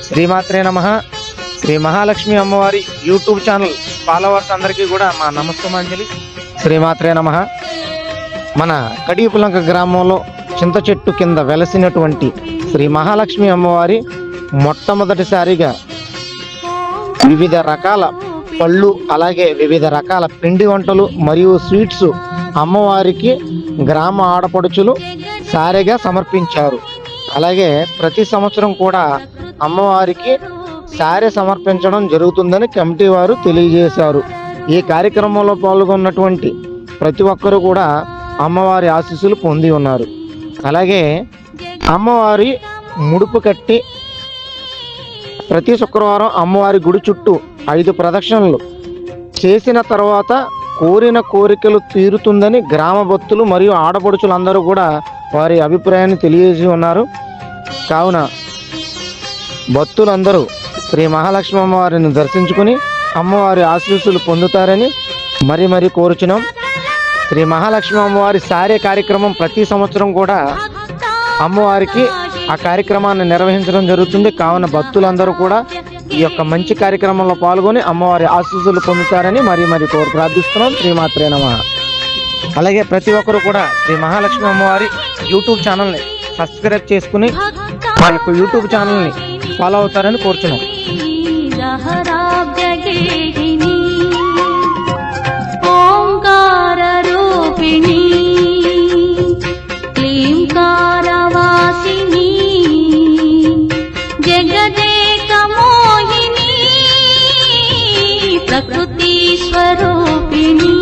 శ్రీమాత్రే నమః. శ్రీ మహాలక్ష్మి అమ్మవారి యూట్యూబ్ ఛానల్ ఫాలోవర్స్ అందరికీ కూడా మా నమస్తమాంజలి. శ్రీమాత్రే నమః. మన కడియపులంక గ్రామంలో చింత చెట్టు కింద వెలసినటువంటి శ్రీ మహాలక్ష్మి అమ్మవారి మొట్టమొదటిసారిగా వివిధ రకాల పళ్ళు అలాగే వివిధ రకాల పిండి వంటలు మరియు స్వీట్స్ అమ్మవారికి గ్రామ ఆడపడుచులు సారెగా సమర్పించారు. అలాగే ప్రతి సంవత్సరం కూడా అమ్మవారికి సారె సమర్పించడం జరుగుతుందని కమిటీ వారు తెలియజేశారు. ఈ కార్యక్రమంలో పాల్గొన్నటువంటి ప్రతి ఒక్కరూ కూడా అమ్మవారి ఆశీస్సులు పొంది ఉన్నారు. అలాగే అమ్మవారి ముడుపు కట్టి ప్రతి శుక్రవారం అమ్మవారి గుడి చుట్టూ 5 ప్రదక్షిణలు చేసిన తర్వాత కోరిన కోరికలు తీరుతుందని గ్రామ భక్తులు మరియు ఆడపడుచులందరూ కూడా వారి అభిప్రాయాన్ని తెలియజేసి ఉన్నారు. కావున భక్తులందరూ శ్రీ మహాలక్ష్మి అమ్మవారిని దర్శించుకుని అమ్మవారి ఆశీస్సులు పొందుతారని మరీ కోరుచున్నాం. శ్రీ మహాలక్ష్మి అమ్మవారి సారే కార్యక్రమం ప్రతి సంవత్సరం కూడా అమ్మవారికి ఆ కార్యక్రమాన్ని నిర్వహించడం జరుగుతుంది. కావున భక్తులందరూ కూడా ఈ యొక్క మంచి కార్యక్రమంలో పాల్గొని అమ్మవారి ఆశీస్సులు పొందుతారని మరీ కోరు ప్రార్థిస్తున్నాం. శ్రీమాత్రే నమః. అలాగే ప్రతి ఒక్కరు కూడా శ్రీ మహాలక్ష్మి అమ్మవారి యూట్యూబ్ ఛానల్ని సబ్స్క్రైబ్ చేసుకుని మా యొక్క యూట్యూబ్ ఛానల్ని ఫాలో అవుతారని కోరుచున్నాం. ఓంకార రూపిణి క్లీంకారవాసిని జగదేక మోహిని ప్రకృతి స్వరూపిణి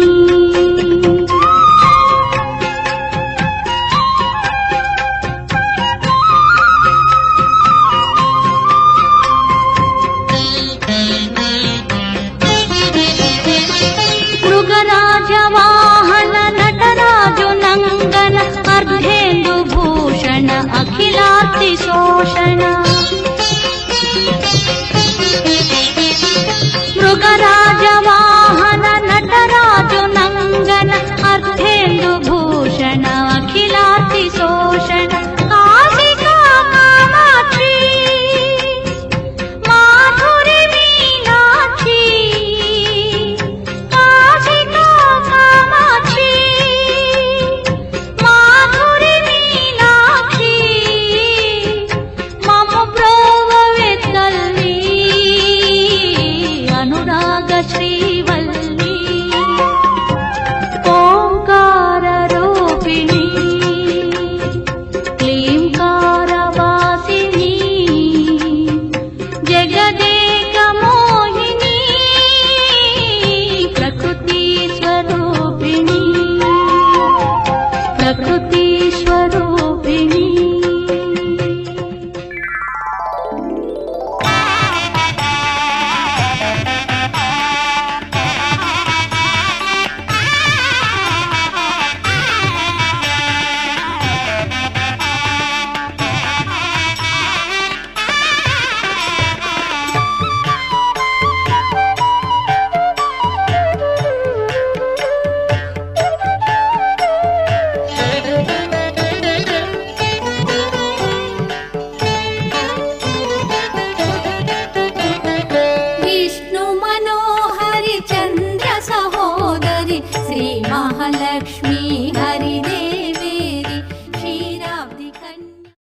మృగరాజవాహన నటరాజు నంగన అర్ధేందు భూషణ అఖిలార్తి శోషణ